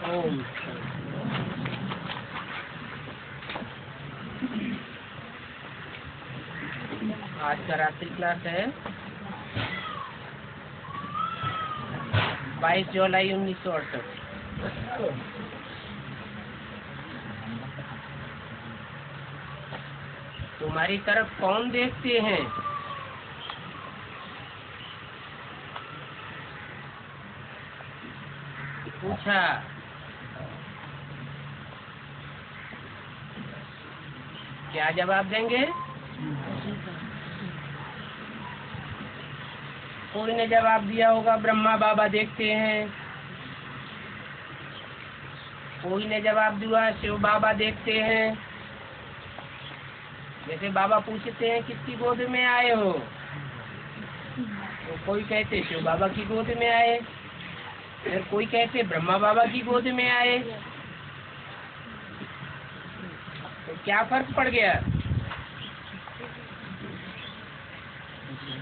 ओम। आज का रात्रि क्लास है 22 जुलाई 1968। तुम्हारी तरफ कौन देखते हैं? पूछा। क्या जवाब देंगे? कोई ने जवाब दिया होगा ब्रह्मा बाबा देखते हैं, कोई ने जवाब दिया शिव बाबा देखते हैं। जैसे बाबा पूछते हैं किसकी गोद में आए हो, तो कोई कहते शिव बाबा की गोद में आए, फिर कोई कहते ब्रह्मा बाबा की गोद में आए। तो क्या फर्क पड़ गया?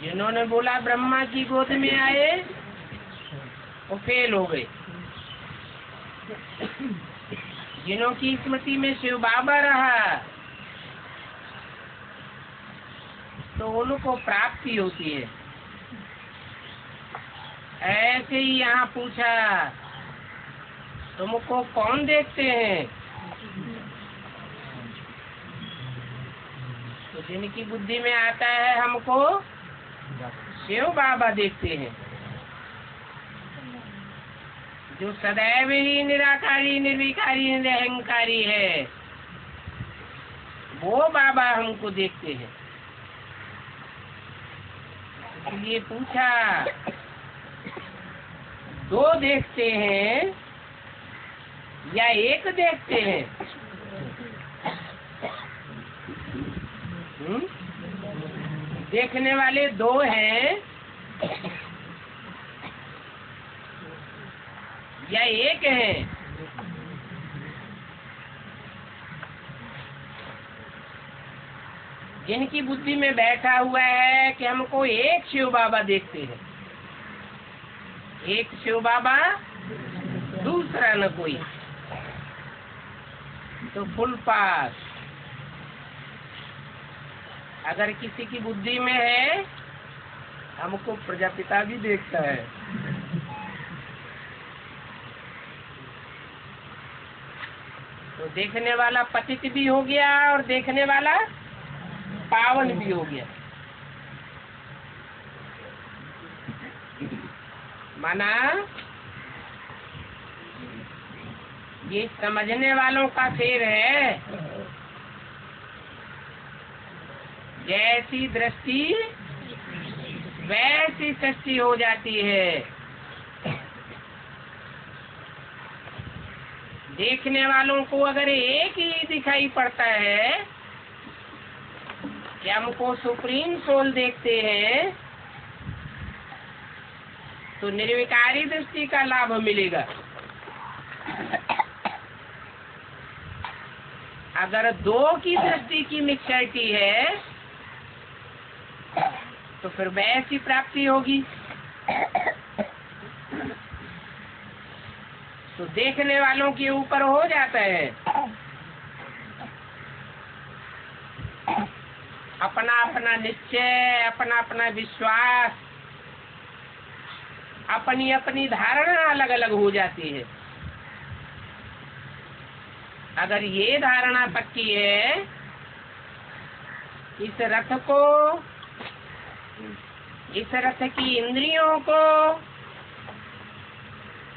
जिन्होंने बोला ब्रह्मा की गोद में आए वो फेल हो गए, जिन्हों की स्मृति में शिव बाबा रहा तो उनको प्राप्ति होती है। ऐसे ही यहाँ पूछा तुमको कौन देखते हैं? तो जिनकी बुद्धि में आता है हमको शिव बाबा देखते हैं, जो सदैव ही निराकारी निर्विकारी निरहंकारी है वो बाबा हमको देखते हैं। इसलिए पूछा दो देखते हैं या एक देखते हैं? देखने वाले दो हैं या एक है? जिनकी बुद्धि में बैठा हुआ है कि हमको एक शिव बाबा देखते हैं, एक शिव बाबा दूसरा न कोई, तो फुल पास। अगर किसी की बुद्धि में है हमको प्रजापिता भी देखता है, तो देखने वाला पतित भी हो गया और देखने वाला पावन भी हो गया। माना ये समझने वालों का फेर है। जैसी दृष्टि वैसी सृष्टि हो जाती है। देखने वालों को अगर एक ही दिखाई पड़ता है कि हमको सुप्रीम सोल देखते हैं, तो निर्विकारी दृष्टि का लाभ मिलेगा। अगर दो की दृष्टि की मिक्सरिटी है तो फिर वैसी प्राप्ति होगी। तो देखने वालों के ऊपर हो जाता है अपना अपना निश्चय, अपना अपना विश्वास, अपनी अपनी धारणा अलग अलग हो जाती है। अगर ये धारणा पक्की है इस रथ को, इस रथ की इंद्रियों को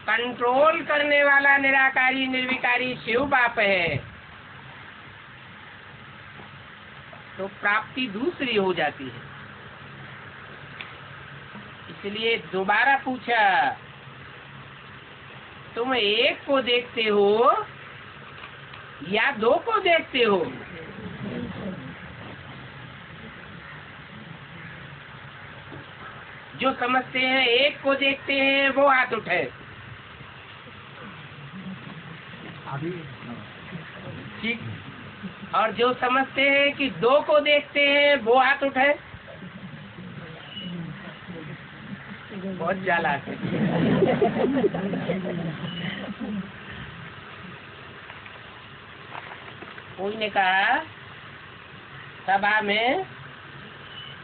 कंट्रोल करने वाला निराकारी निर्विकारी शिव बाप है, तो प्राप्ति दूसरी हो जाती है। इसलिए दोबारा पूछा तुम एक को देखते हो या दो को देखते हो? जो समझते हैं एक को देखते हैं वो हाथ उठाए। ठीक। और जो समझते हैं कि दो को देखते हैं वो हाथ उठाए। बहुत चालाक है। कोई ने कहा सभा में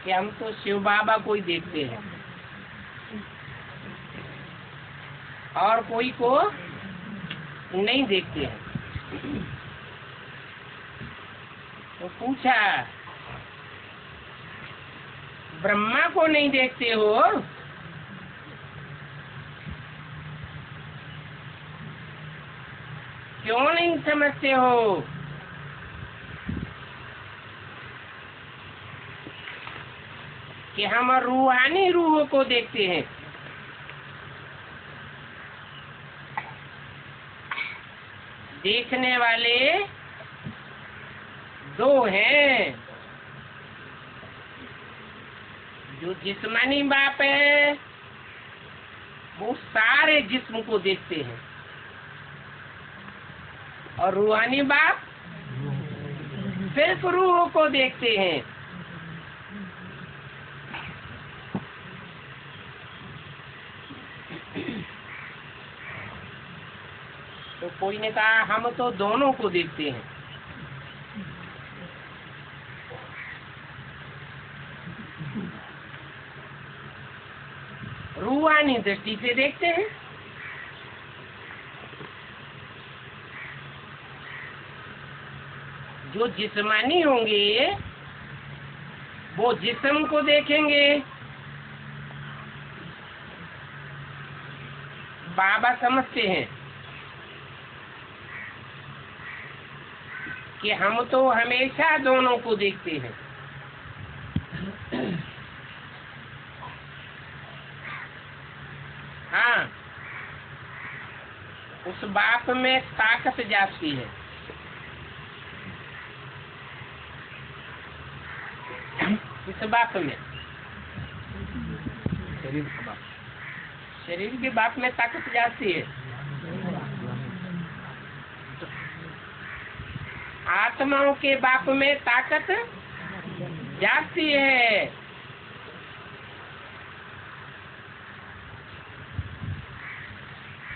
कि हम तो शिव बाबा को ही देखते हैं और कोई को नहीं देखते हैं। तो पूछा, ब्रह्मा को नहीं देखते हो? क्यों नहीं समझते हो? कि हम रूहानी रूह को देखते हैं। देखने वाले दो हैं, जो जिस्मानी बाप है वो सारे जिस्म को देखते हैं और रूहानी बाप सिर्फ रूह को देखते हैं। तो कोई ने कहा हम तो दोनों को देखते हैं। रूहानी दृष्टि से देखते हैं, जो जिस्मानी होंगे वो जिस्म को देखेंगे। बाबा समझते हैं कि हम तो हमेशा दोनों को देखते हैं। हाँ, उस बाप में ताकत जाती है। इस बाप में, शरीर के बाप में ताकत जाती है। आत्माओं के बाप में ताकत जाती है।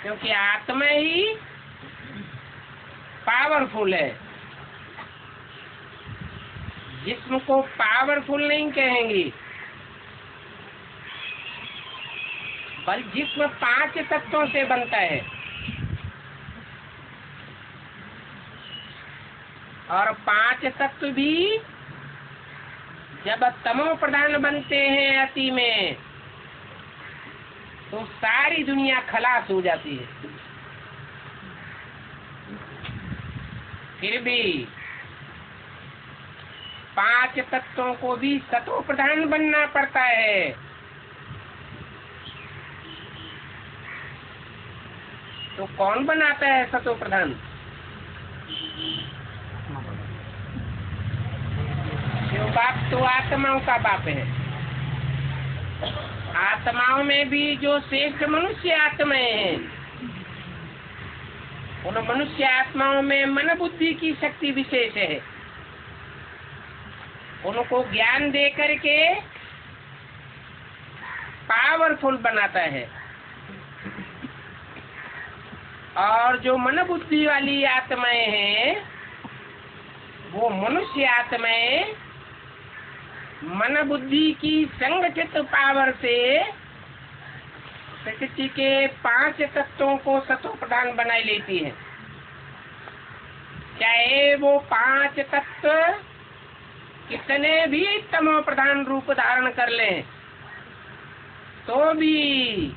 क्योंकि आत्मा ही पावरफुल है। जिस्म को पावरफुल नहीं कहेंगे, बल्कि जिस्म 5 तत्वों से बनता है और 5 तत्व भी जब तमो प्रधान बनते हैं अति में, तो सारी दुनिया खलास हो जाती है। फिर भी 5 तत्वों को भी सतो प्रधान बनना पड़ता है। तो कौन बनाता है सतो प्रधान? शिव बाप तो आत्माओं का बाप है। आत्माओं में भी जो श्रेष्ठ मनुष्य आत्माएं हैं, उन मनुष्य आत्माओं में मन बुद्धि की शक्ति विशेष है। उनको ज्ञान दे करके पावरफुल बनाता है। और जो मन बुद्धि वाली आत्माएं हैं, वो मनुष्य आत्माएं मन बुद्धि की संगठित पावर से प्रकृति के 5 तत्वों को सतो प्रधान बनाई लेती है। चाहे वो 5 तत्व कितने भी तमो प्रधान रूप धारण कर लें, तो भी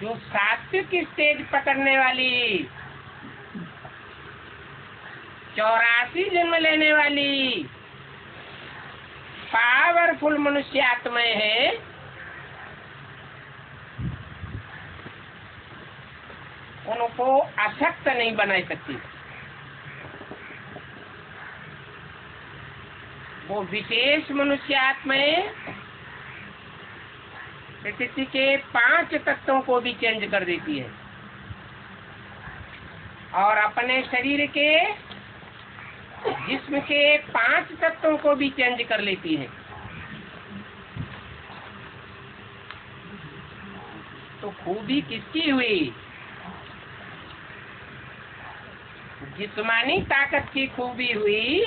जो सात्विक स्टेज पकड़ने वाली 84 जन्म लेने वाली पावरफुल मनुष्य आत्माएं हैं, उनको अशक्त नहीं बना सकती। वो विशेष मनुष्य आत्माएं प्रकृति के 5 तत्वों को भी चेंज कर देती है और अपने शरीर के जिस्म के 5 तत्वों को भी चेंज कर लेती है। तो खूबी किसकी हुई? जिस्मानी ताकत की खूबी हुई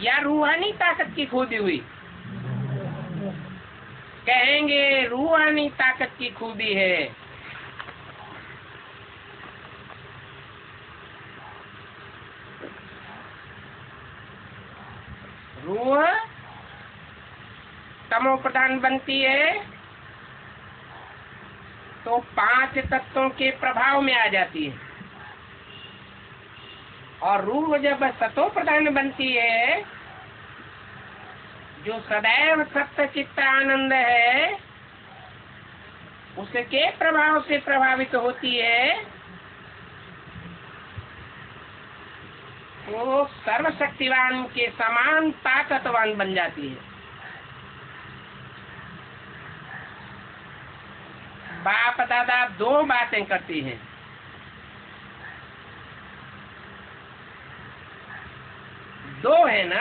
या रूहानी ताकत की खूबी हुई? कहेंगे रूहानी ताकत की खूबी है। रूह तमो प्रधान बनती है तो 5 तत्वों के प्रभाव में आ जाती है, और रूह जब सतो प्रधान बनती है, जो सदैव सत्य चित्त आनंद है, उसके प्रभाव से प्रभावित होती है, वो सर्वशक्तिवान के समान ताकतवान बन जाती है। बाप दादा 2 बातें करती हैं। दो है ना,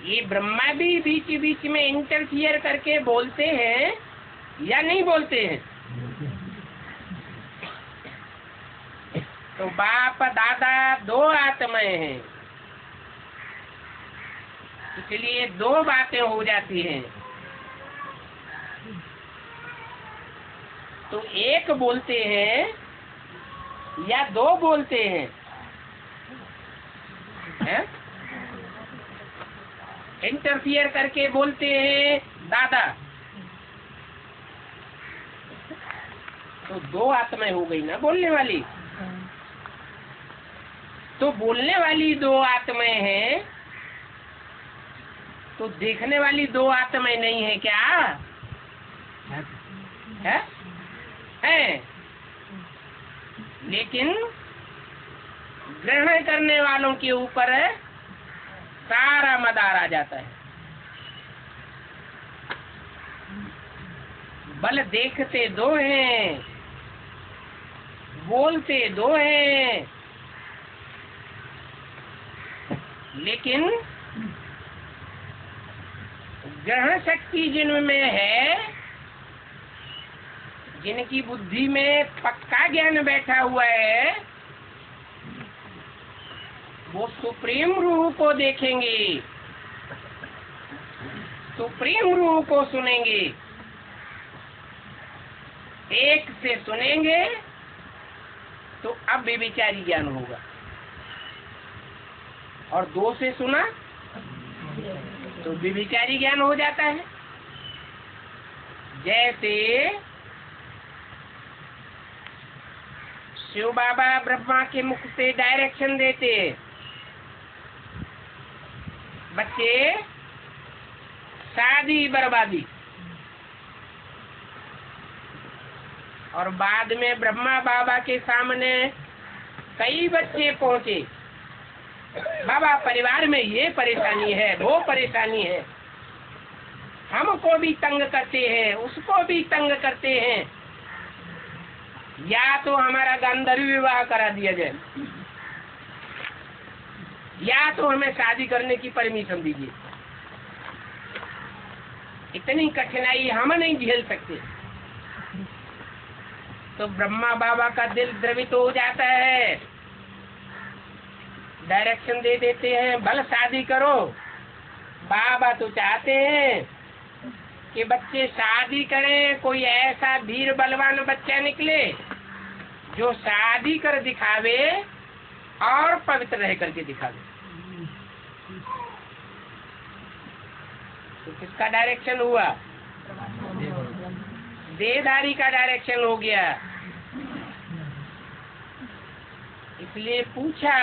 ये ब्रह्मा भी बीच बीच में इंटरफियर करके बोलते हैं या नहीं बोलते हैं? तो बाप दादा 2 आत्माएं हैं, इसलिए 2 बातें हो जाती हैं। तो एक बोलते हैं या 2 बोलते हैं? इंटरफियर करके बोलते हैं दादा, तो 2 आत्माएं हो गई ना बोलने वाली। तो बोलने वाली 2 आत्माएं हैं, तो देखने वाली 2 आत्माएं नहीं है क्या? है? लेकिन ग्रहण करने वालों के ऊपर सारा मदार आ जाता है। बल देखते 2 हैं, बोलते 2 हैं, लेकिन ग्रहण शक्ति जिनमें है, जिनकी बुद्धि में पक्का ज्ञान बैठा हुआ है, वो सुप्रीम रूह को देखेंगे, सुप्रीम रूह को सुनेंगे। एक से सुनेंगे तो अब बेविचारी ज्ञान होगा, और 2 से सुना तो बेविचारी ज्ञान हो जाता है। जैसे शिव बाबा ब्रह्मा के मुख से डायरेक्शन देते, बच्चे शादी बर्बादी, और बाद में ब्रह्मा बाबा के सामने कई बच्चे पहुंचे, बाबा परिवार में ये परेशानी है, वो परेशानी है, हमको भी तंग करते हैं, उसको भी तंग करते हैं, या तो हमारा गांधर्व विवाह करा दिया जाए, या तो हमें शादी करने की परमिशन दीजिए। इतनी कठिनाई हम नहीं झेल सकते। तो ब्रह्मा बाबा का दिल द्रवित हो जाता है, डायरेक्शन दे देते हैं, भले शादी करो। बाबा तो चाहते हैं कि बच्चे शादी करें, कोई ऐसा वीर बलवान बच्चा निकले जो शादी कर दिखावे और पवित्र रह करके दिखावे। तो किसका डायरेक्शन हुआ? देहधारी का डायरेक्शन हो गया। इसलिए पूछा,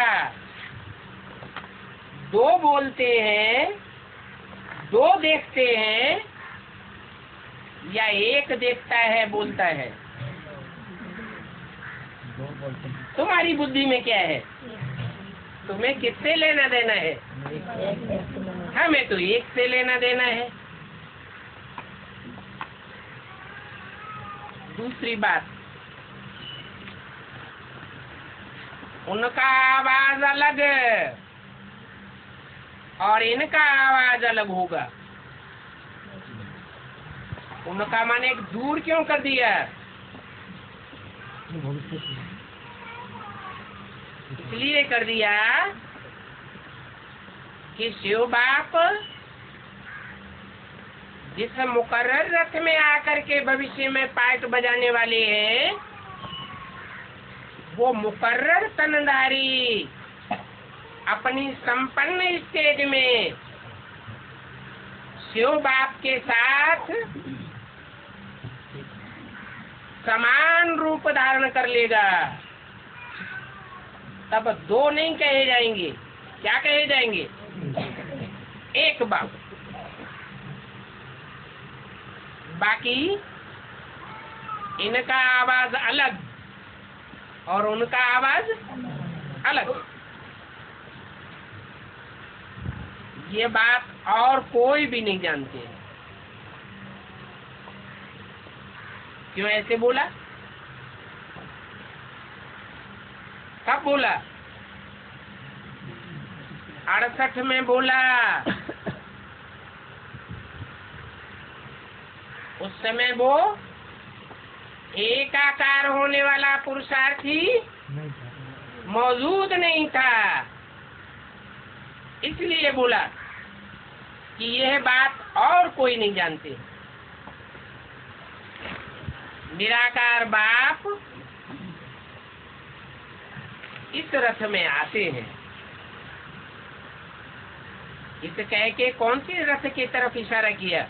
2 बोलते हैं, 2 देखते हैं, या एक देखता है बोलता है? तुम्हारी बुद्धि में क्या है? तुम्हें किससे लेना देना है? हमें तो एक से लेना देना है। दूसरी बात, उनका आवाज अलग और इनका आवाज अलग होगा। उनका माने दूर क्यों कर दिया? इसलिए कर दिया कि शिव बाप जिस मुकर्रर रथ में आकर के भविष्य में पाठ बजाने वाले हैं, वो मुकर्रर तनधारी अपनी संपन्न स्टेज में शिव बाप के साथ समान रूप धारण कर लेगा। तब दो नहीं कहे जाएंगे, क्या कहे जाएंगे? एक बाप। बाकी इनका आवाज अलग और उनका आवाज अलग। ये बात और कोई भी नहीं जानते। क्यों ऐसे बोला? कब बोला? 68 में बोला। उस समय वो एकाकार होने वाला पुरुषार्थी मौजूद नहीं था, इसलिए बोला कि यह बात और कोई नहीं जानते। निराकार बाप इस रथ में आते हैं। इस कह के कौन सी रथ की तरफ इशारा किया?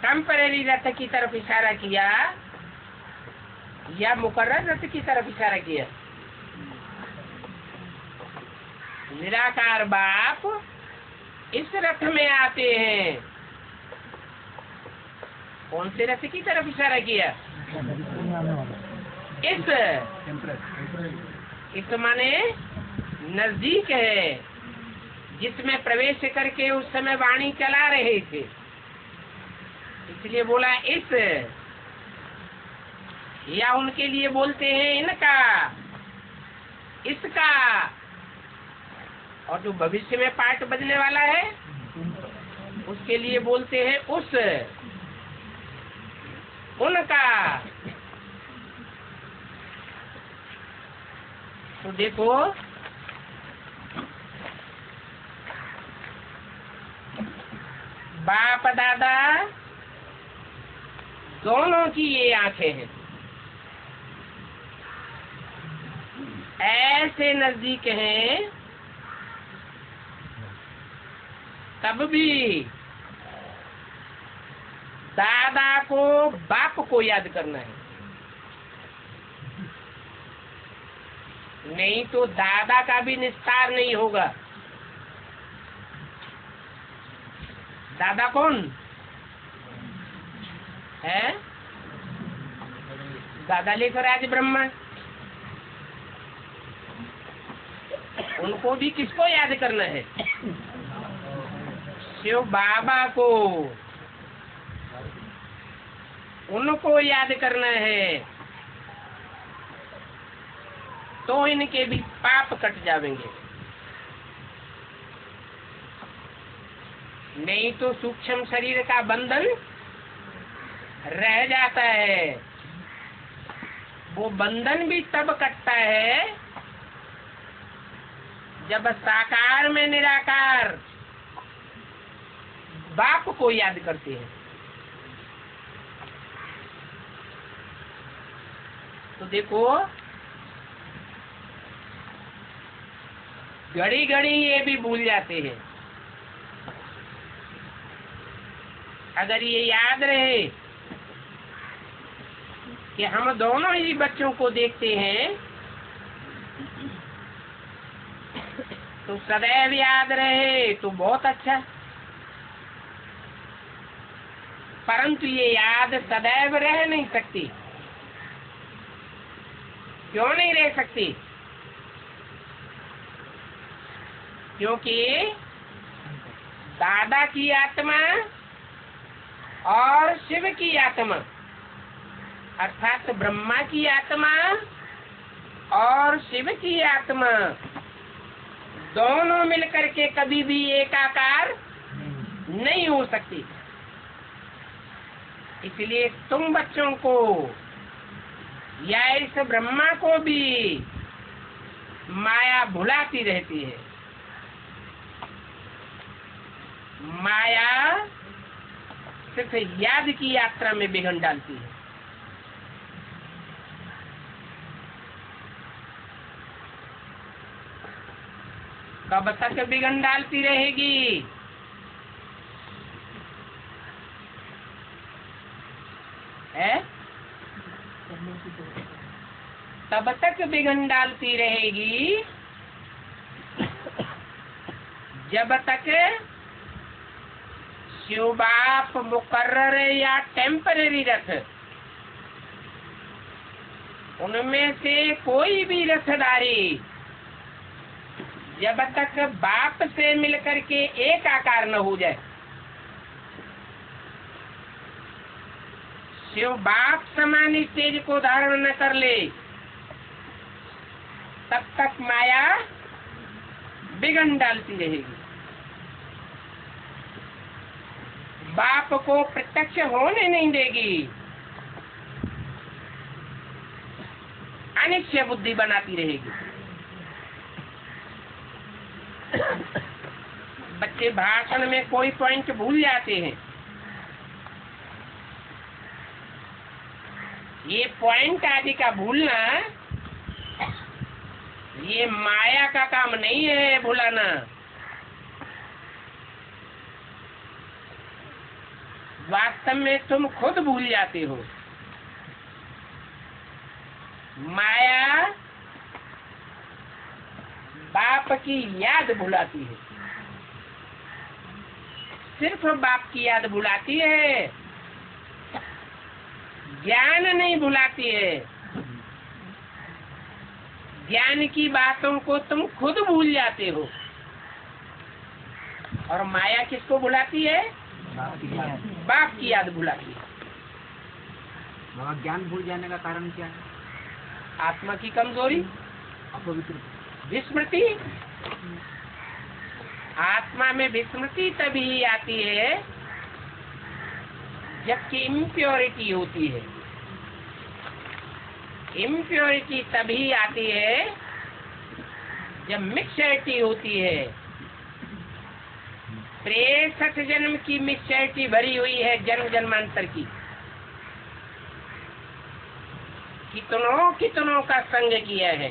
टेम्परेरी रथ की तरफ इशारा किया या मुकर्रर रथ की तरफ इशारा किया? निराकार बाप इस रथ में आते हैं। कौन से रथ की तरफ इशारा किया? इस माने नजदीक है, जिसमें प्रवेश करके उस समय वाणी चला रहे थे, इसलिए बोला इस। या उनके लिए बोलते हैं इनका, इसका। और जो भविष्य में पाठ बजने वाला है उसके लिए बोलते हैं उस, उनका। तो देखो बाप दादा दोनों की ये आंखें हैं, ऐसे नजदीक हैं, तब भी दादा को बाप को याद करना है, नहीं तो दादा का भी निस्तार नहीं होगा। दादा कौन है? दादा लेकर आज ब्रह्मा। उनको भी किसको याद करना है? शिव बाबा को, उनको याद करना है, तो इनके भी पाप कट जाएंगे। नहीं तो सूक्ष्म शरीर का बंधन रह जाता है। वो बंधन भी तब कटता है जब साकार में निराकार बाप को याद करते हैं। तो देखो घड़ी घड़ी ये भी भूल जाते हैं। अगर ये याद रहे कि हम दोनों ही बच्चों को देखते हैं, तो सदैव याद रहे तो बहुत अच्छा। परंतु ये याद सदैव रह नहीं सकती। क्यों नहीं रह सकती? क्योंकि दादा की आत्मा और शिव की आत्मा, अर्थात ब्रह्मा की आत्मा और शिव की आत्मा दोनों मिलकर के कभी भी एकाकार नहीं हो सकती। इसलिए तुम बच्चों को या इस ब्रह्मा को भी माया भुलाती रहती है। माया सिर्फ याद की यात्रा में विघ्न डालती है। कब तक विघ्न डालती रहेगी? है? तब तक विघ्न डालती रहेगी जब तक शिव बाप मुकर्रर या टेम्पररी रथ, उनमें से कोई भी रथधारी जब तक बाप से मिलकर के एक आकार न हो जाए, शिव बाप समान स्टेज को धारण न कर ले, तब तक माया विघ्न डालती रहेगी। बाप को प्रत्यक्ष होने नहीं देगी, अनिश्चय बुद्धि बनाती रहेगी। बच्चे भाषण में कोई पॉइंट भूल जाते हैं। ये पॉइंट आदि का भूलना, ये माया का काम नहीं है भुलाना। वास्तव में तुम खुद भूल जाते हो। माया बाप की याद भुलाती है, सिर्फ बाप की याद भुलाती है, ज्ञान नहीं भुलाती है। ज्ञान की बातों को तुम खुद भूल जाते हो। और माया किसको भुलाती है? बाप की याद भुलाती है। बाबा, ज्ञान भूल जाने का कारण क्या है? आत्मा की कमजोरी, विस्मृति। आत्मा में विस्मृति तभी आती है जबकि इम्प्योरिटी होती है। इम्प्योरिटी तभी आती है जब मिक्सचरिटी होती है। 63 जन्म की मिक्सचरिटी भरी हुई है, जन्म जन्मांतर की। कितनों कितनों का संग किया है,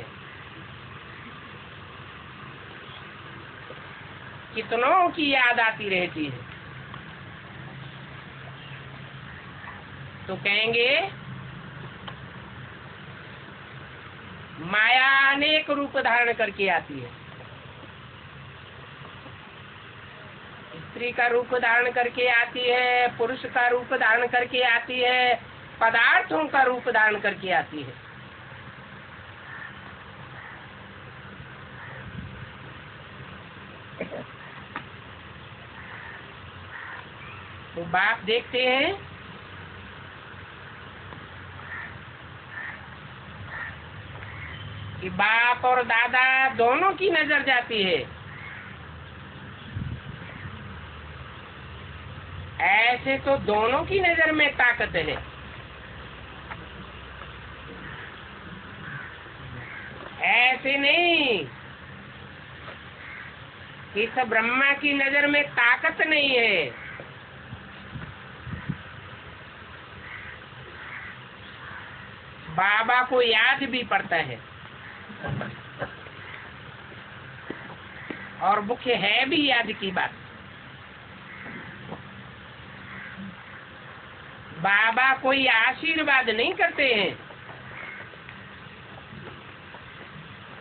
कितनों की याद आती रहती है। तो कहेंगे माया अनेक रूप धारण करके आती है। स्त्री का रूप धारण करके आती है, पुरुष का रूप धारण करके आती है, पदार्थों का रूप धारण करके आती है। तो बाप देखते हैं कि बाप और दादा दोनों की नजर जाती है। ऐसे तो दोनों की नजर में ताकत है। ऐसे नहीं कि इस ब्रह्मा की नजर में ताकत नहीं है। बाबा को याद भी पड़ता है और मुख्य है भी याद की बात। बाबा कोई आशीर्वाद नहीं करते हैं।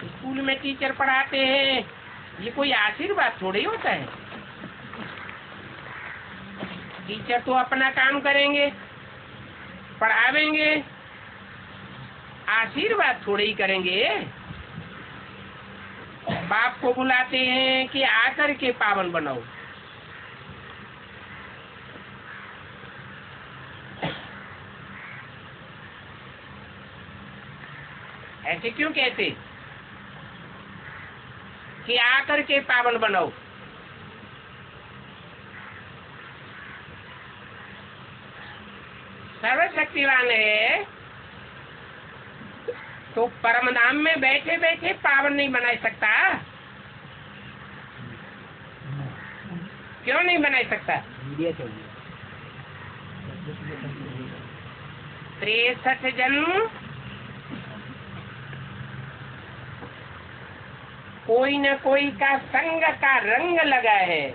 स्कूल में टीचर पढ़ाते हैं, ये कोई आशीर्वाद थोड़ी होता है। टीचर तो अपना काम करेंगे, पढ़ावेंगे, आशीर्वाद थोड़े ही करेंगे। बाप को बुलाते हैं कि आकर के पावन बनाओ। ऐसे क्यों कहते कि आकर के पावन बनाओ? सर्वशक्तिवान है, तो परम धाम में बैठे बैठे पावन नहीं बना सकता? क्यों नहीं बना सकता? मीडिया चाहिए। 63 जन्म कोई न कोई का संग का रंग लगा है।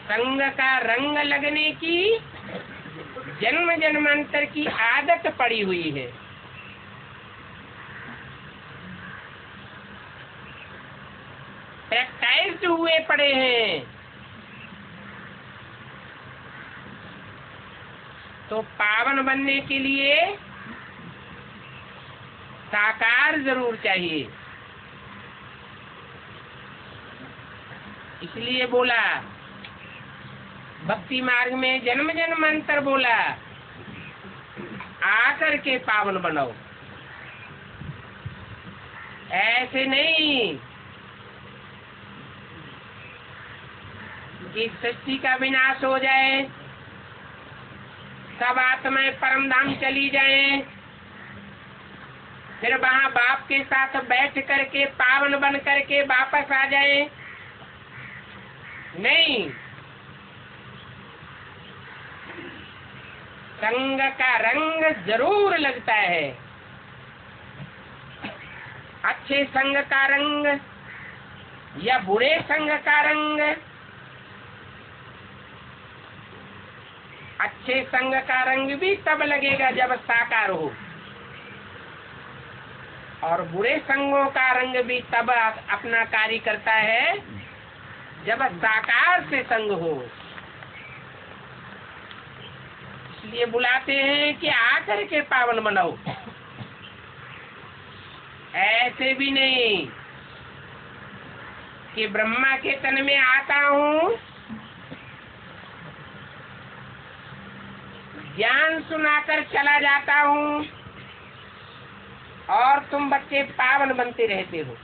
संग का रंग लगने की जन्म जन्मांतर की आदत पड़ी हुई है। प्रैक्टाइज्ड हुए पड़े हैं। तो पावन बनने के लिए साकार जरूर चाहिए। इसलिए बोला भक्ति मार्ग में जन्म जन्मांतर बोला, आकर के पावन बनाओ। ऐसे नहीं कि सृष्टि का विनाश हो जाए, सब आत्माएं परम धाम चली जाएं, फिर वहां बाप के साथ बैठ करके पावन बन करके वापस आ जाए। नहीं, संग का रंग जरूर लगता है। अच्छे संग का रंग या बुरे संग का रंग। अच्छे संग का रंग भी तब लगेगा जब साकार हो, और बुरे संगों का रंग भी तब अपना कार्य करता है जब साकार से संग हो। इसलिए बुलाते हैं कि आकर के पावन बनाओ। ऐसे भी नहीं कि ब्रह्मा के तन में आता हूँ, ज्ञान सुनाकर चला जाता हूँ और तुम बच्चे पावन बनते रहते हो।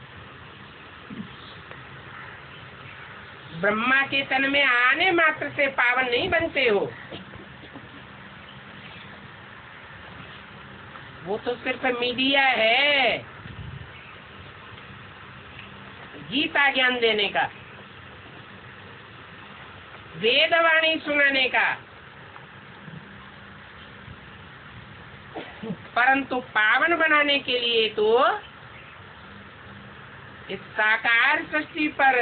ब्रह्मा के तन में आने मात्र से पावन नहीं बनते हो। वो तो सिर्फ मीडिया है गीता ज्ञान देने का, वेदवाणी सुनाने का, परंतु पावन बनाने के लिए तो इस साकार सृष्टि पर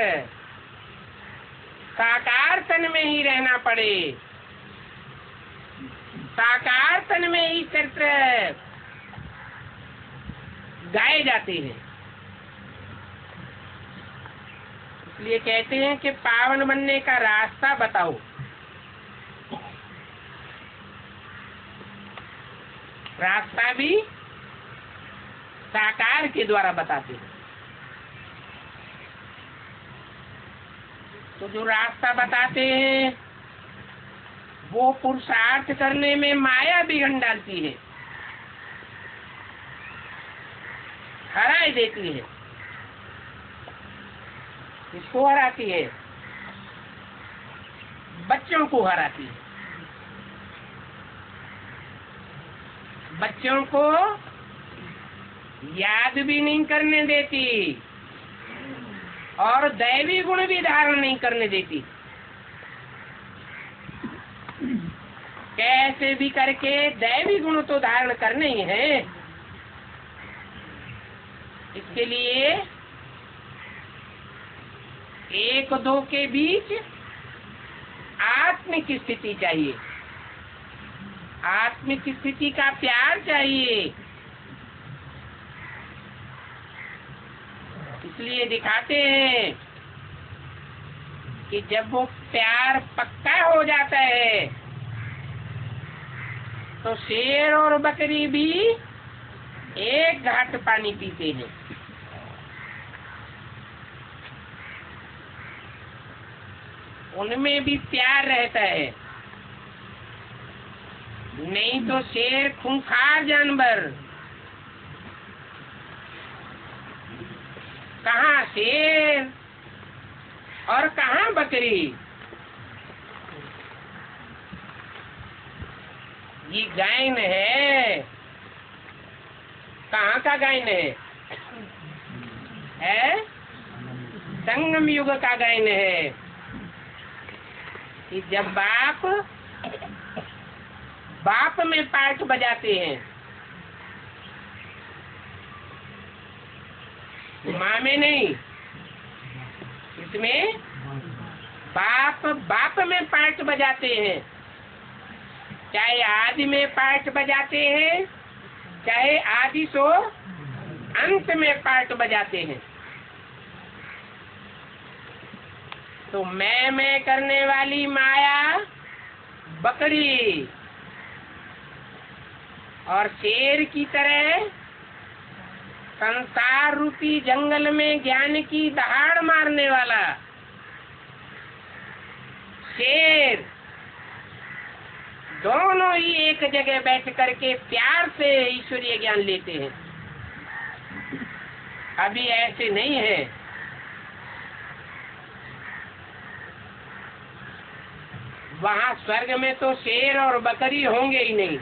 साकार तन में ही रहना पड़े। साकार तन में ही चरित्र गाए जाते हैं। इसलिए कहते हैं कि पावन बनने का रास्ता बताओ। रास्ता भी साकार के द्वारा बताते हैं। तो जो रास्ता बताते हैं वो पुरुषार्थ करने में माया बिगड़ डालती है, हरा देती है। किसको हराती है? बच्चों को हराती है। बच्चों को याद भी नहीं करने देती और दैवी गुण भी धारण नहीं करने देती। कैसे भी करके दैवी गुण तो धारण करने ही है। इसके लिए एक दो के बीच आत्मिक स्थिति चाहिए, आत्मिक स्थिति का प्यार चाहिए। इसलिए दिखाते हैं कि जब वो प्यार पक्का हो जाता है तो शेर और बकरी भी एक घाट पानी पीते हैं। उनमें भी प्यार रहता है। नहीं तो शेर खूंखार जानवर, कहाँ शेर और कहाँ बकरी। ये गायन है कहाँ का गायन है? संगम युग का गायन है कि जब बाप में पार्ट बजाते हैं, माँ में नहीं, इसमें बाप में पार्ट बजाते हैं। चाहे आदि में पार्ट बजाते हैं, चाहे आदि सो अंत में पार्ट बजाते हैं। तो मैं करने वाली माया बकरी और शेर की तरह संसार रूपी जंगल में ज्ञान की दहाड़ मारने वाला शेर, दोनों ही एक जगह बैठ करके प्यार से ईश्वरीय ज्ञान लेते हैं। अभी ऐसे नहीं है। वहाँ स्वर्ग में तो शेर और बकरी होंगे ही नहीं,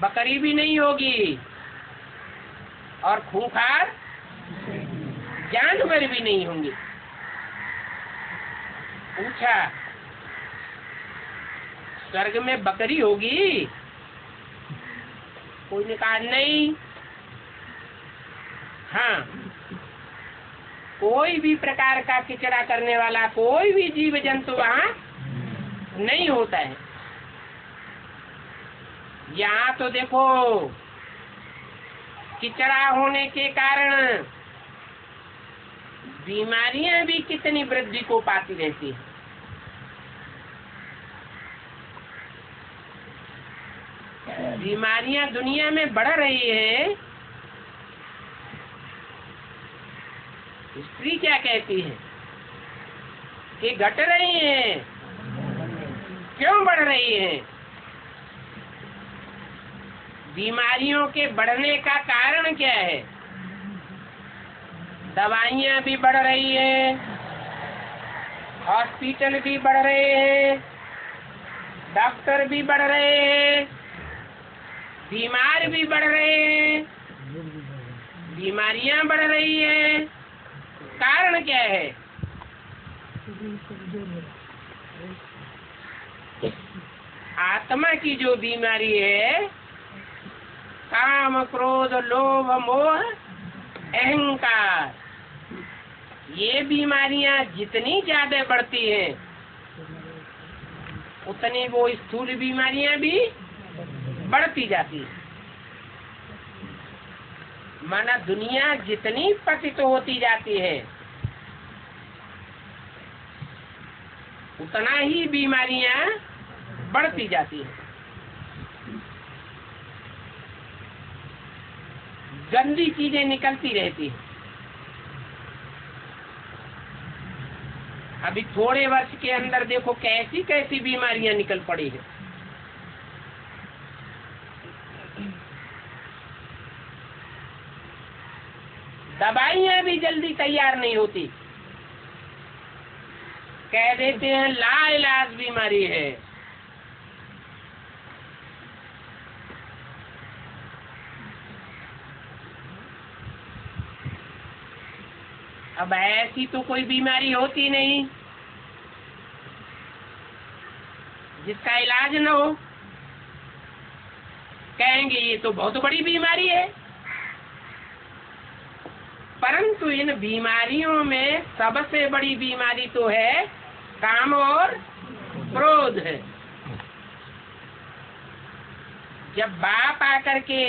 बकरी भी नहीं होगी और खूंखार जानवर भी नहीं होंगे। पूछा, स्वर्ग में बकरी होगी? कोई ने कहा नहीं। हाँ, कोई भी प्रकार का किचड़ा करने वाला कोई भी जीव जंतु वहाँ नहीं होता है। यहाँ तो देखो, किचड़ा होने के कारण बीमारियां भी कितनी वृद्धि को पाती रहती है। बीमारियां दुनिया में बढ़ रही है। स्त्री क्या कहती है कि घट रही है। क्यों बढ़ रही है? बीमारियों के बढ़ने का कारण क्या है? दवाइयां भी बढ़ रही है, हॉस्पिटल भी बढ़ रहे हैं, डॉक्टर भी बढ़ रहे हैं, बीमार भी बढ़ रहे हैं, बीमारियां बढ़ रही है। कारण क्या है? आत्मा की जो बीमारी है, काम क्रोध लोभ मोह अहंकार, ये बीमारियां जितनी ज्यादा बढ़ती हैं उतनी वो स्थूल बीमारियां भी बढ़ती जाती है। माना दुनिया जितनी पतित होती जाती है उतना ही बीमारियां बढ़ती जाती है। गंदी चीजें निकलती रहती है। अभी थोड़े वर्ष के अंदर देखो कैसी कैसी बीमारियां निकल पड़ी है। दवाइयां भी जल्दी तैयार नहीं होती, कह देते हैं लाइलाज बीमारी है। अब ऐसी तो कोई बीमारी होती नहीं जिसका इलाज न हो। कहेंगे ये तो बहुत बड़ी बीमारी है। परंतु इन बीमारियों में सबसे बड़ी बीमारी तो है काम और क्रोध है। जब बाप आकर के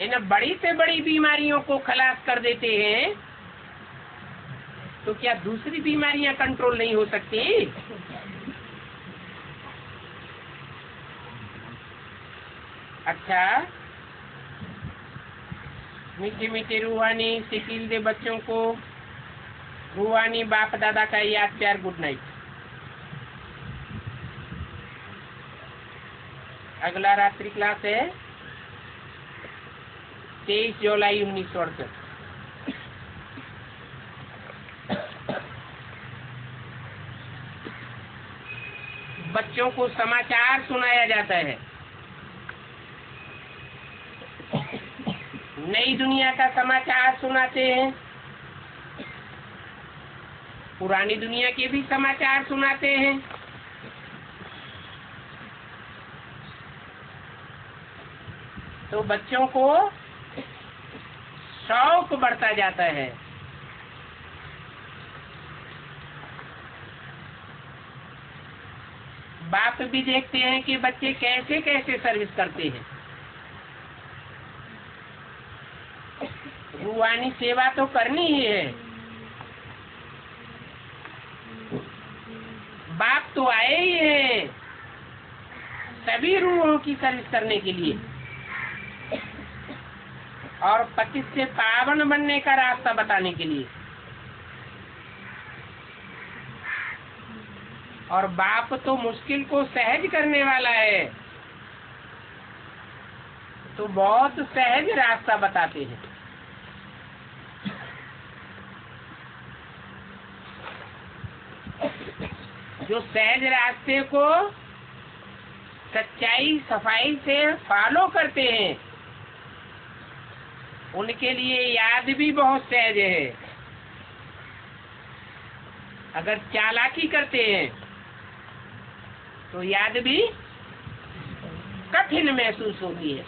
इन बड़ी से बड़ी बीमारियों को खलास कर देते हैं तो क्या दूसरी बीमारियां कंट्रोल नहीं हो सकती? अच्छा, मीठे मीठे रूहानी सिकिल दे बच्चों को रूहानी बाप दादा का याद प्यार गुड नाइट। अगला रात्रि क्लास है 23 जुलाई 1968। बच्चों को समाचार सुनाया जाता है। नई दुनिया का समाचार सुनाते हैं, पुरानी दुनिया के भी समाचार सुनाते हैं। तो बच्चों को शौक बढ़ता जाता है। बाप भी देखते हैं कि बच्चे कैसे कैसे सर्विस करते हैं। रूहानी सेवा तो करनी ही है। बाप तो आए ही हैं सभी रूहों की सर्विस करने के लिए और पतित से पावन बनने का रास्ता बताने के लिए। और बाप तो मुश्किल को सहज करने वाला है, तो बहुत सहज रास्ता बताते हैं। जो सहज रास्ते को सच्चाई सफाई से फॉलो करते हैं, उनके लिए याद भी बहुत सहज है। अगर चालाकी करते हैं तो याद भी कठिन महसूस होती है।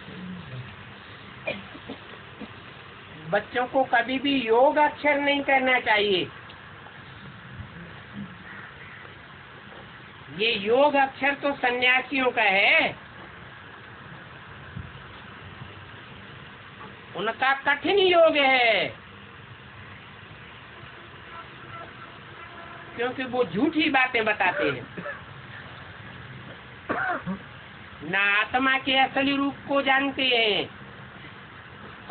बच्चों को कभी भी योग अक्षर नहीं करना चाहिए। ये योग अक्षर तो सन्यासियों का है, उनका कठिन योग है, क्योंकि वो झूठी बातें बताते हैं। न आत्मा के असली रूप को जानते हैं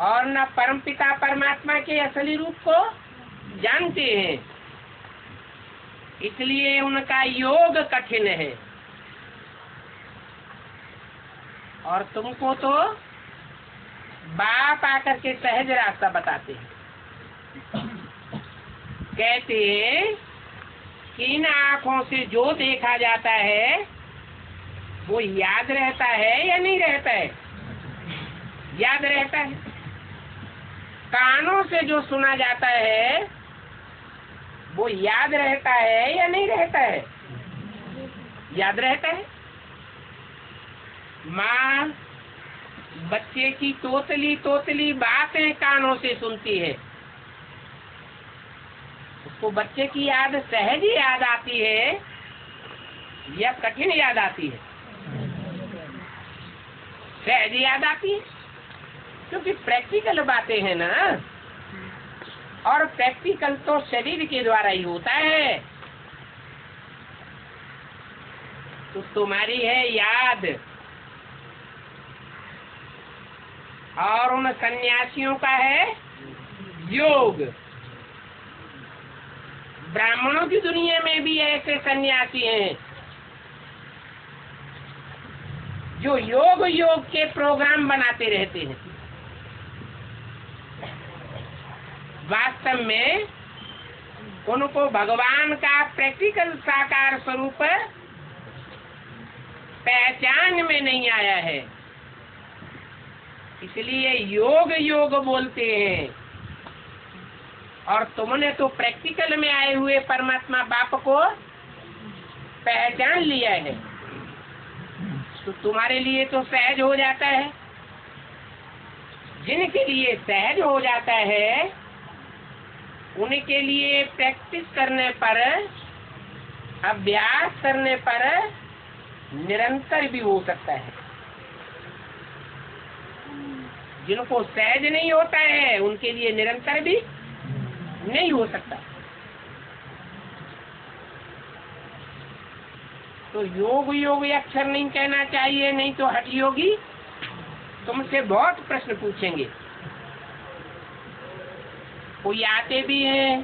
और न परमपिता परमात्मा के असली रूप को जानते हैं, इसलिए उनका योग कठिन है। और तुमको तो बाप आकर के सहज रास्ता बताते हैं। कहते हैं कि इन आँखों से जो देखा जाता है वो याद रहता है या नहीं रहता है? याद रहता है। कानों से जो सुना जाता है वो याद रहता है या नहीं रहता है? याद रहता है। माँ बच्चे की तोतली तोतली बातें कानों से सुनती है, उसको बच्चे की याद सहज ही याद आती है या कठिन याद आती है? सहज याद आती है, क्योंकि प्रैक्टिकल बातें हैं ना, और प्रैक्टिकल तो शरीर के द्वारा ही होता है। तो तुम्हारी है याद, और उन सन्यासियों का है योग। ब्राह्मणों की दुनिया में भी ऐसे सन्यासी हैं जो योग के प्रोग्राम बनाते रहते हैं। वास्तव में उनको भगवान का प्रैक्टिकल साकार स्वरूप पहचान में नहीं आया है, इसलिए योग बोलते हैं। और तुमने तो प्रैक्टिकल में आए हुए परमात्मा बाप को पहचान लिया है, तो तुम्हारे लिए तो सहज हो जाता है। जिनके लिए सहज हो जाता है उनके लिए प्रैक्टिस करने पर, अभ्यास करने पर निरंतर भी हो सकता है। जिनको सहज नहीं होता है उनके लिए निरंतर भी नहीं हो सकता। तो योग अक्षर नहीं कहना चाहिए, नहीं तो हठ योगी तुमसे बहुत प्रश्न पूछेंगे। कोई आते भी हैं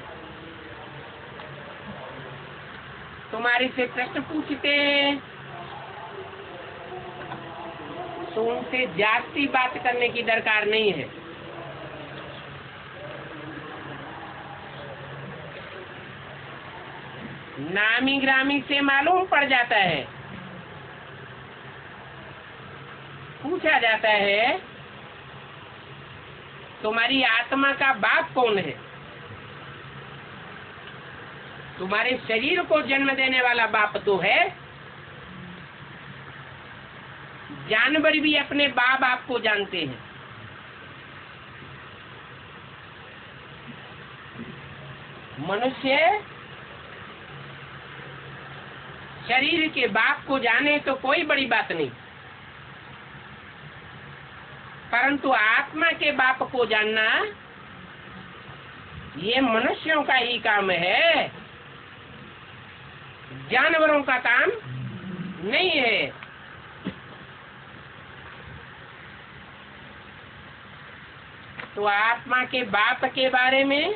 तुम्हारे से प्रश्न पूछते हैं, तो उनसे जास्ती बात करने की दरकार नहीं है। नामी ग्रामी से मालूम पड़ जाता है, पूछा जाता है तुम्हारी आत्मा का बाप कौन है? तुम्हारे शरीर को जन्म देने वाला बाप तो है। जानवर भी अपने बाप को जानते हैं। मनुष्य शरीर के बाप को जाने तो कोई बड़ी बात नहीं, परंतु आत्मा के बाप को जानना ये मनुष्यों का ही काम है, जानवरों का काम नहीं है। तो आत्मा के बाप के बारे में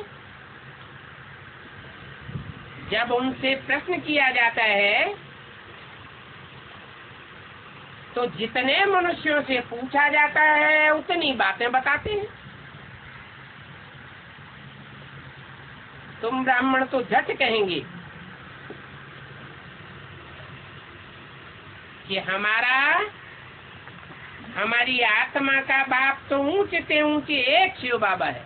जब उनसे प्रश्न किया जाता है तो जितने मनुष्यों से पूछा जाता है उतनी बातें बताते हैं। तुम ब्राह्मण तो झट कहेंगे कि हमारी आत्मा का बाप तो ऊंचे से ऊंचे एक शिव बाबा है,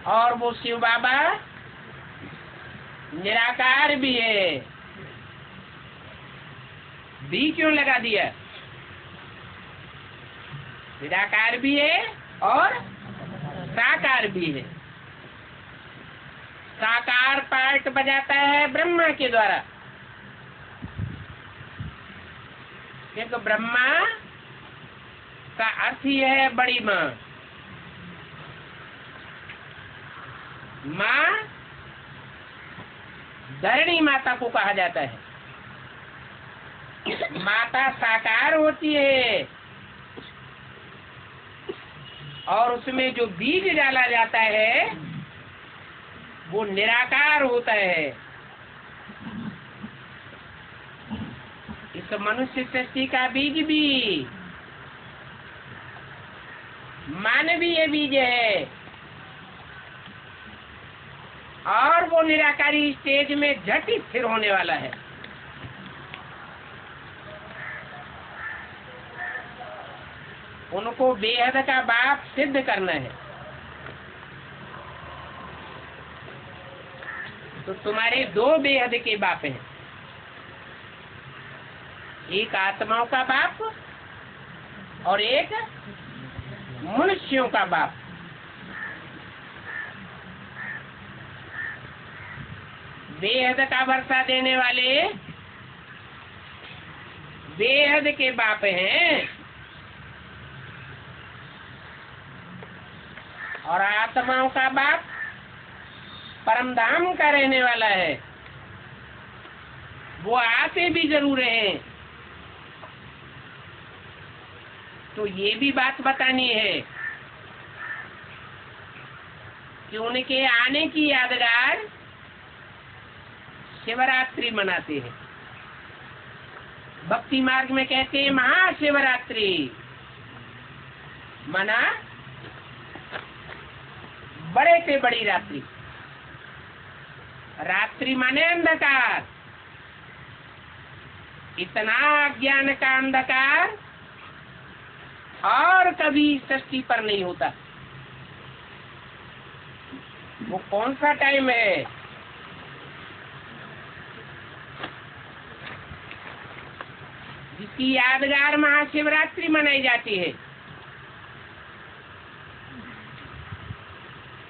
और वो शिव बाबा निराकार भी है। भी क्यों लगा दिया? निराकार भी है और साकार भी है। साकार पार्ट बजाता है ब्रह्मा के द्वारा, क्योंकि ब्रह्मा का अर्थ ही है बड़ी माँ। माँ धरणी माता को कहा जाता है। माता साकार होती है और उसमें जो बीज डाला जाता है वो निराकार होता है। इस मनुष्य सृष्टि का बीज भी मानवीय बीज है, और वो निराकारी स्टेज में झट स्थिर होने वाला है। उनको बेहद का बाप सिद्ध करना है। तो तुम्हारे दो बेहद के बाप हैं, एक आत्माओं का बाप और एक मनुष्यों का बाप। बेहद का वर्षा देने वाले बेहद के बाप हैं, और आत्माओं का बाप परम धाम का रहने वाला है। वो आते भी जरूर हैं। तो ये भी बात बतानी है कि उनके आने की यादगार शिवरात्रि मनाते हैं। भक्ति मार्ग में कहते हैं महाशिवरात्रि, मना बड़े से बड़ी रात्रि। रात्रि माने अंधकार। इतना ज्ञान का अंधकार और कभी सृष्टि पर नहीं होता। वो कौन सा टाइम है? जिसकी यादगार महाशिवरात्रि मनाई जाती है।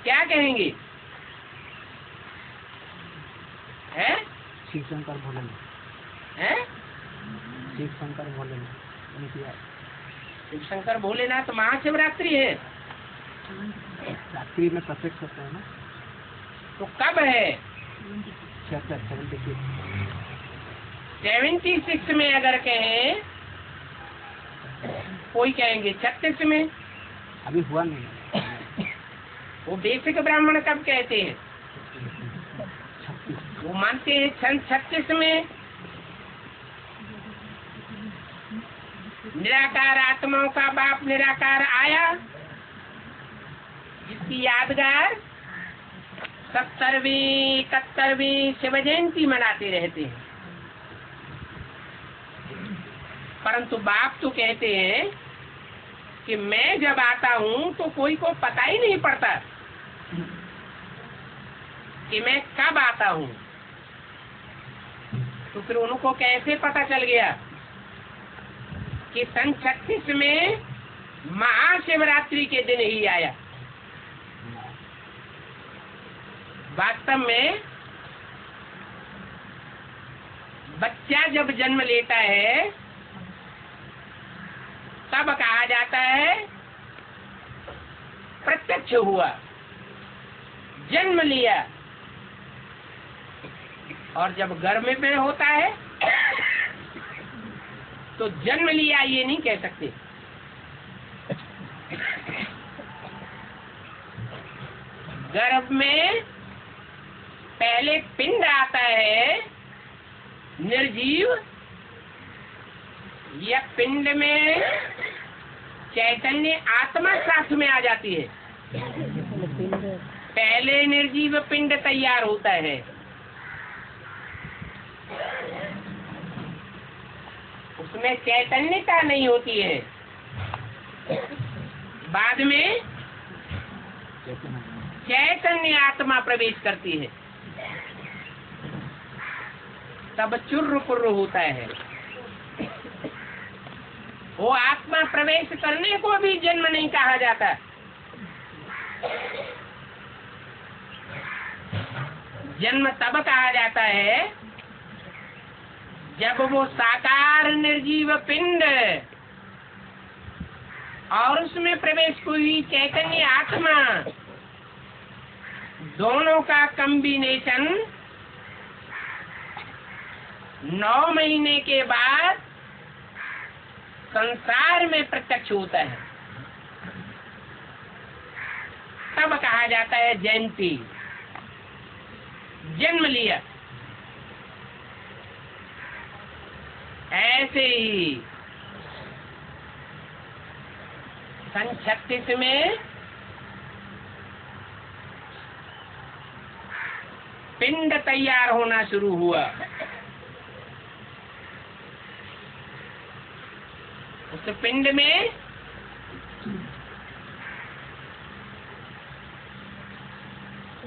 क्या कहेंगे? है शिव शंकर भोलेनाथ। है शिव शंकर भोलेनाथ उनकी शिव शंकर भोलेनाथ महाशिवरात्रि है। रात्रि में प्रत्यक्ष होता है ना। तो कब है? 76 में अगर कहें, कोई कहेंगे 36 में। अभी हुआ नहीं। वो बेसिक ब्राह्मण कब कहते हैं? वो मानते हैं सन 36 में। निराकार आत्माओं का बाप निराकार आया, जिसकी यादगार 70वीं 71वीं शिव जयंती मनाते रहते हैं। परंतु बाप तो कहते हैं कि मैं जब आता हूँ तो कोई को पता ही नहीं पड़ता कि मैं कब आता हूँ। तो फिर उनको कैसे पता चल गया कि सन 36 में महाशिवरात्रि के दिन ही आया। वास्तव में बच्चा जब जन्म लेता है तब कहा जाता है प्रत्यक्ष हुआ, जन्म लिया। और जब गर्भ में होता है तो जन्म लिया ये नहीं कह सकते। गर्भ में पहले पिंड आता है निर्जीव, या पिंड में चैतन्य आत्मा साथ में आ जाती है। पहले निर्जीव पिंड तैयार होता है, उसमें चैतन्यता नहीं होती है। बाद में चैतन्य आत्मा प्रवेश करती है, तब चुर्र पुर्र होता है। वो आत्मा प्रवेश करने को भी जन्म नहीं कहा जाता। जन्म तब कहा जाता है जब वो साकार निर्जीव पिंड और उसमें प्रवेश हुई चैतन्य आत्मा, दोनों का कॉम्बिनेशन 9 महीने के बाद संसार में प्रत्यक्ष होता है। तब कहा जाता है जयंती, जन्म लिया। ऐसे ही सन 36 में पिंड तैयार होना शुरू हुआ। उस पिंड में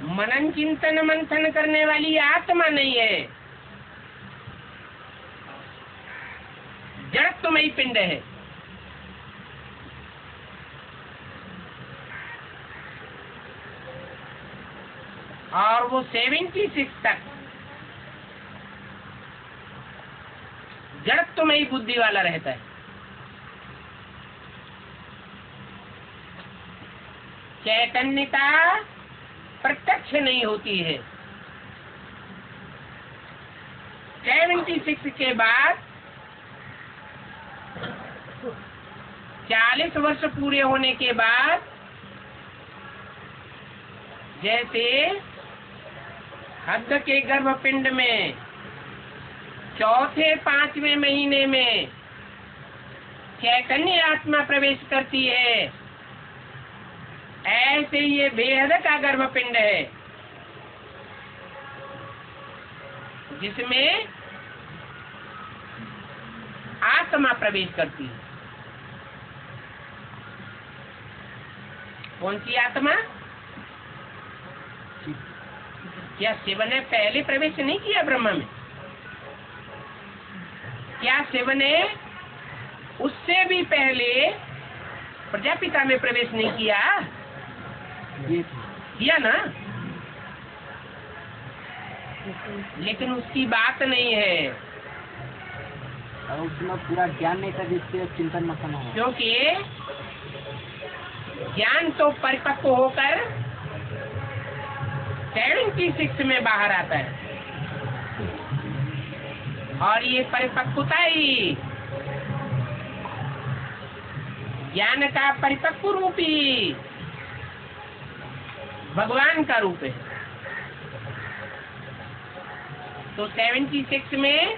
मनन चिंतन मंथन करने वाली आत्मा नहीं है, जड़त्वमयी पिंड है। और वो 76 तक जड़त्वमयी बुद्धि वाला रहता है। चैतन्यता प्रत्यक्ष नहीं होती है। 76 के बाद 40 वर्ष पूरे होने के बाद, जैसे हद के गर्भपिंड में चौथे 5वें महीने में चैतन्य आत्मा प्रवेश करती है, ऐसे ये बेहद का गर्भपिंड है जिसमें आत्मा प्रवेश करती है। कौन सी आत्मा? क्या शिव ने पहले प्रवेश नहीं किया ब्रह्मा में? क्या शिव ने उससे भी पहले प्रजापिता में प्रवेश नहीं किया? किया ना, लेकिन उसकी बात नहीं है। और उसमें पूरा ज्ञान नहीं था जिससे चिंतन मथन हो, क्योंकि ज्ञान तो परिपक्व होकर 76 में बाहर आता है, और ये परिपक्वता ही ज्ञान का परिपक्व रूप ही भगवान का रूप है। तो 76 में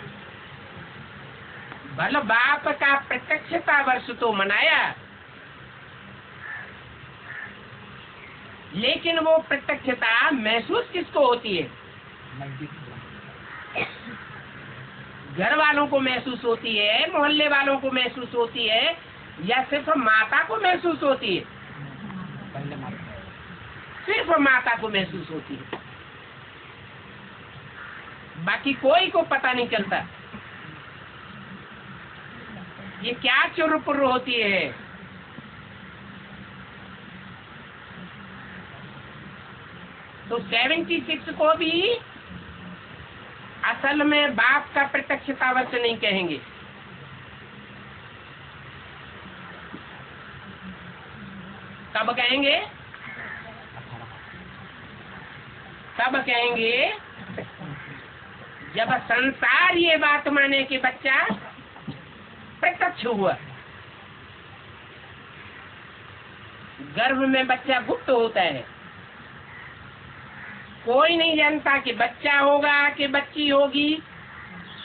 भले बाप का प्रत्यक्षता वर्ष तो मनाया, लेकिन वो प्रत्यक्षता महसूस किसको होती है? घर वालों को महसूस होती है, मोहल्ले वालों को महसूस होती है, या सिर्फ माता को महसूस होती है? पहले माता। सिर्फ माता को महसूस होती है, बाकी कोई को पता नहीं चलता ये क्या चुर-पुर होती है। तो 76 को भी असल में बाप का प्रत्यक्षतावश्य नहीं कहेंगे। कब कहेंगे? कब कहेंगे? जब संसार ये बात माने कि बच्चा प्रत्यक्ष हुआ। गर्भ में बच्चा गुप्त होता है, कोई नहीं जानता कि बच्चा होगा कि बच्ची होगी,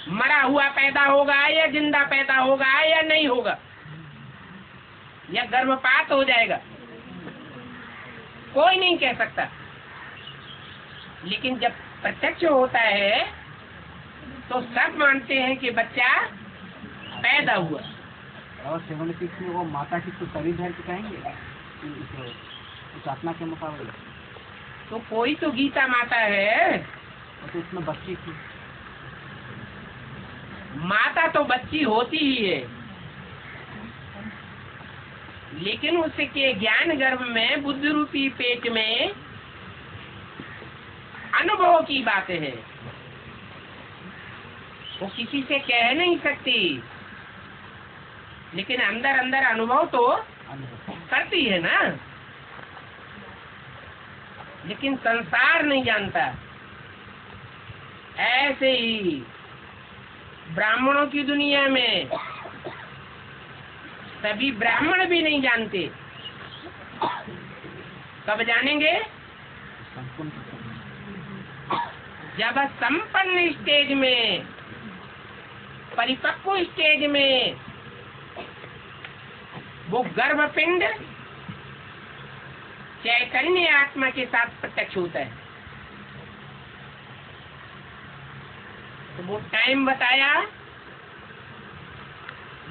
मरा हुआ पैदा होगा या जिंदा पैदा होगा या नहीं होगा, या गर्भपात हो जाएगा, कोई नहीं कह सकता। लेकिन जब प्रत्यक्ष होता है तो सब मानते हैं कि बच्चा पैदा हुआ। और 76 में वो माता की तो शरीर धर के कहेंगे उस आत्मा के मुकाबले। तो कोई तो गीता माता है, तो उसमें बच्ची थी। माता तो बच्ची होती ही है, लेकिन उसके ज्ञान गर्भ में बुद्धि रूपी पेट में अनुभव की बात है, वो किसी से कह नहीं सकती, लेकिन अंदर अंदर अनुभव तो करती है ना। लेकिन संसार नहीं जानता। ऐसे ही ब्राह्मणों की दुनिया में सभी ब्राह्मण भी नहीं जानते। कब जानेंगे? जब संपन्न स्टेज में, परिपक्व स्टेज में वो गर्भपिंड चैतन्य आत्मा के साथ प्रत्यक्ष होता है। तो वो टाइम बताया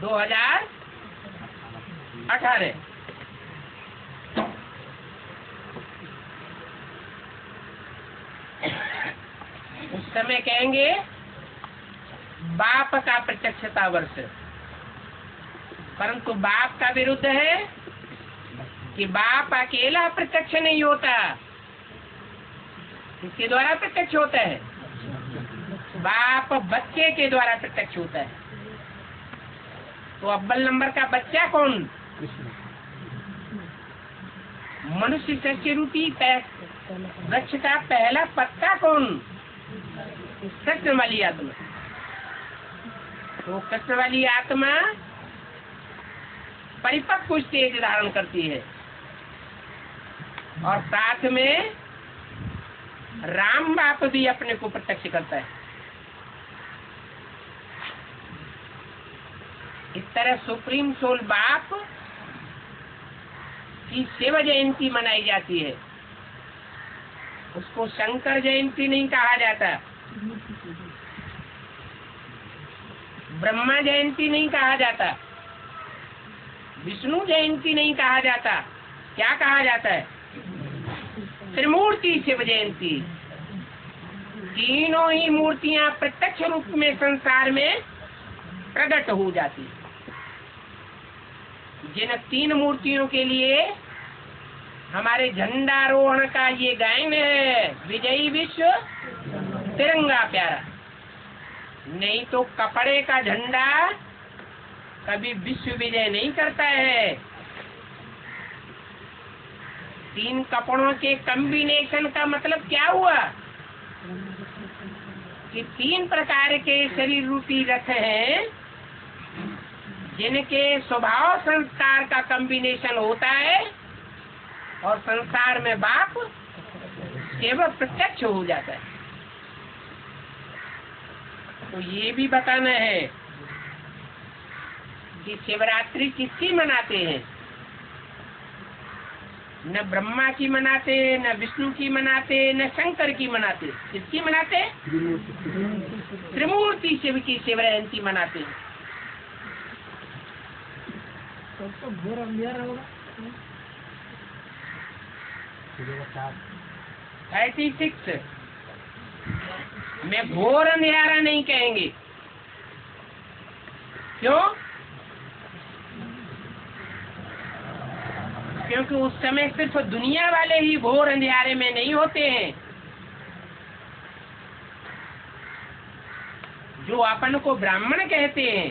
2018। उस समय कहेंगे बाप का प्रत्यक्षता वर्ष, परंतु बाप का विरुद्ध है कि बाप अकेला प्रत्यक्ष नहीं होता। किसके द्वारा प्रत्यक्ष होता है? बाप बच्चे के द्वारा प्रत्यक्ष होता है। तो अव्वल नंबर का बच्चा कौन? मनुष्य सस्य रूपी वृक्ष का पहला पत्ता कौन? कृष्ण वाली आत्मा। तो कृष्ण वाली आत्मा परिपक्व स्टेज धारण करती है, और साथ में राम बाप भी अपने को प्रत्यक्ष करता है। इस तरह सुप्रीम सोल बाप की शिव जयंती मनाई जाती है। उसको शंकर जयंती नहीं कहा जाता, ब्रह्मा जयंती नहीं कहा जाता, विष्णु जयंती नहीं कहा जाता। क्या कहा जाता है? त्रिमूर्ति शिव जयंती। तीनों ही मूर्तियां प्रत्यक्ष रूप में संसार में प्रकट हो जाती। जिन तीन मूर्तियों के लिए हमारे झंडारोहण का ये गायन है, विजयी विश्व तिरंगा प्यारा। नहीं तो कपड़े का झंडा कभी विश्व विजय नहीं करता है। तीन कपड़ों के कॉम्बिनेशन का मतलब क्या हुआ कि तीन प्रकार के शरीर रूपी रथ हैं, जिनके स्वभाव संस्कार का कॉम्बिनेशन होता है, और संसार में बाप केवल प्रत्यक्ष हो जाता है। तो ये भी बताना है कि शिवरात्रि किसकी मनाते हैं? न ब्रह्मा की मनाते, न विष्णु की मनाते, न शंकर की मनाते। किसकी मनाते? त्रिमूर्ति शिव की शिव जयंती मनाते हैं। तो घोर अंधेरा होगा। 36 में घोर अंधेरा नहीं कहेंगे। क्यों? क्योंकि उस समय सिर्फ दुनिया वाले ही घोर अंधेरे में नहीं होते हैं, जो अपन को ब्राह्मण कहते हैं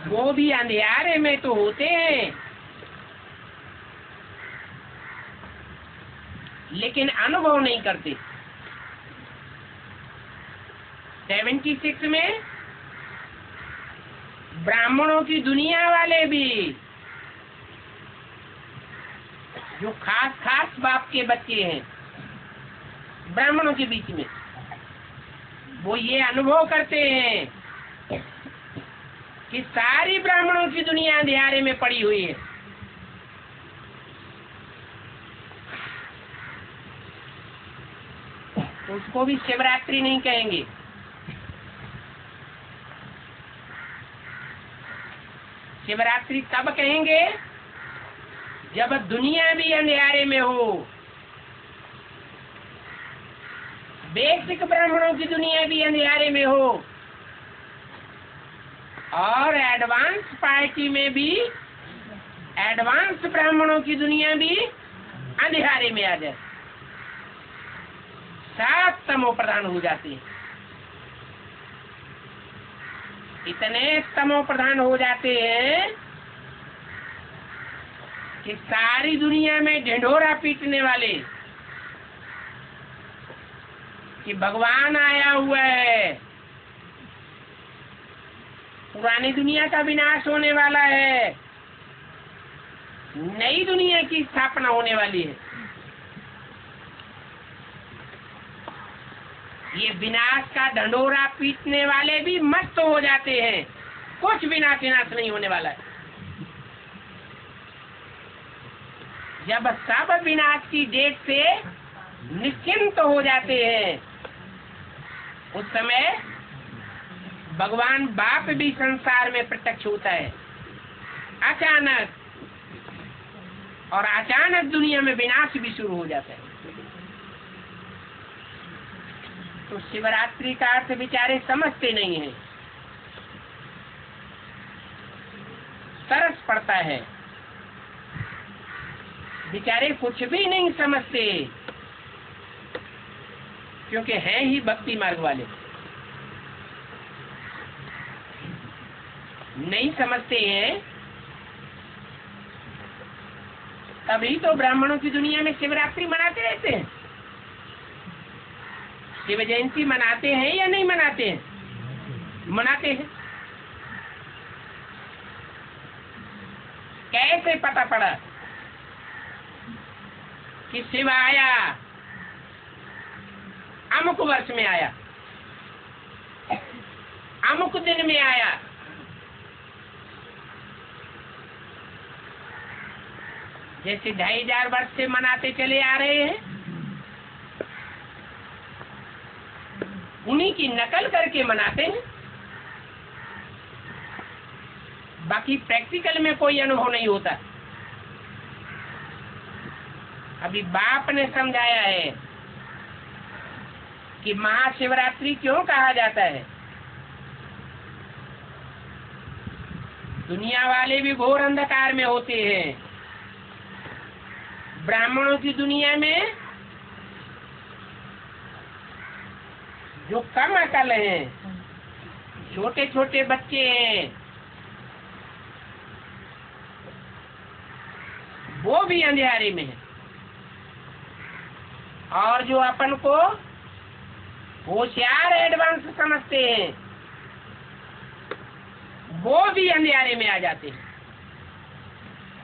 वो भी अंधेरे में तो होते हैं, लेकिन अनुभव नहीं करते। 76 में ब्राह्मणों की दुनिया वाले भी, जो खास खास बाप के बच्चे हैं ब्राह्मणों के बीच में, वो ये अनुभव करते हैं कि सारी ब्राह्मणों की दुनिया अंधेरे में पड़ी हुई है। तो उसको भी शिवरात्रि नहीं कहेंगे। शिवरात्रि तब कहेंगे जब दुनिया भी अंधेरे में हो, बेसिक ब्राह्मणों की दुनिया भी अंधेरे में हो और एडवांस पार्टी में भी एडवांस ब्राह्मणों की दुनिया भी अंधेरे में आ जाए। 7 तमो प्रधान हो जाते हैं। इतने तमो प्रधान हो जाते हैं कि सारी दुनिया में ढिंढोरा पीटने वाले कि भगवान आया हुआ है, पुरानी दुनिया का विनाश होने वाला है, नई दुनिया की स्थापना होने वाली है। ये विनाश का ढंढोरा पीटने वाले भी मस्त हो जाते हैं, कुछ विनाश नहीं होने वाला है। जब सब विनाश की डेट से निश्चिंत हो जाते हैं, उस समय भगवान बाप भी संसार में प्रत्यक्ष होता है अचानक, और अचानक दुनिया में विनाश भी शुरू हो जाता है। तो शिवरात्रि का अर्थ बेचारे समझते नहीं है, तरस पड़ता है, बेचारे कुछ भी नहीं समझते, क्योंकि हैं ही भक्ति मार्ग वाले, नहीं समझते हैं। तभी तो ब्राह्मणों की दुनिया में शिवरात्रि मनाते रहते हैं। शिव जयंती मनाते हैं या नहीं मनाते हैं? मनाते हैं। कैसे पता पड़ा कि शिव आया, अमुक वर्ष में आया, अमुक दिन में आया? जैसे 2500 वर्ष से मनाते चले आ रहे हैं, उन्हीं की नकल करके मनाते हैं। बाकी प्रैक्टिकल में कोई अनुभव नहीं होता। अभी बाप ने समझाया है कि महाशिवरात्रि क्यों कहा जाता है। दुनिया वाले भी घोर अंधकार में होते हैं, ब्राह्मणों की दुनिया में जो कम अकल हैं, छोटे छोटे बच्चे हैं, वो भी अंधेरे में है, और जो अपन को होशियार एडवांस समझते हैं, वो भी अंधेरे में आ जाते हैं,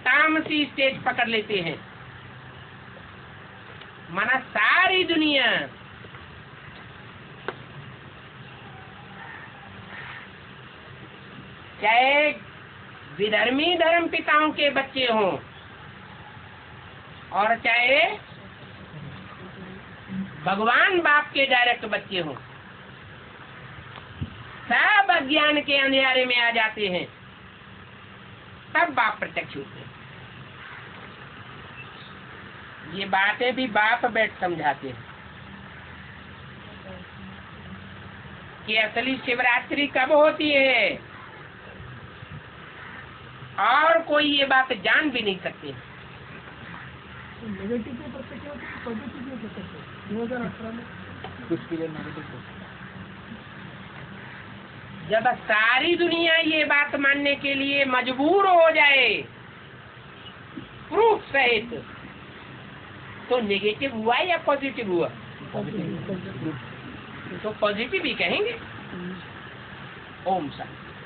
तामसी स्टेज पकड़ लेते हैं। माना सारी दुनिया चाहे विधर्मी धर्म पिताओं के बच्चे हों और चाहे भगवान बाप के डायरेक्ट बच्चे हों, सब अज्ञान के अंधेरे में आ जाते हैं। तब बाप प्रत्यक्ष होते हैं। ये बातें भी बाप बैठ समझाते हैं कि असली शिवरात्रि कब होती है, और कोई ये बात जान भी नहीं सकते। नेगेटिव पे प्रत्यक्ष होती है, पॉजिटिव पे प्रत्यक्ष होती है। 2018 में कुछ पीरियड नेगेटिव। जब सारी दुनिया ये बात मानने के लिए मजबूर हो जाए प्रूफ सहित, तो नेगेटिव हुआ या पॉजिटिव हुआ? तो पॉजिटिव ही कहेंगे। ओम शांति।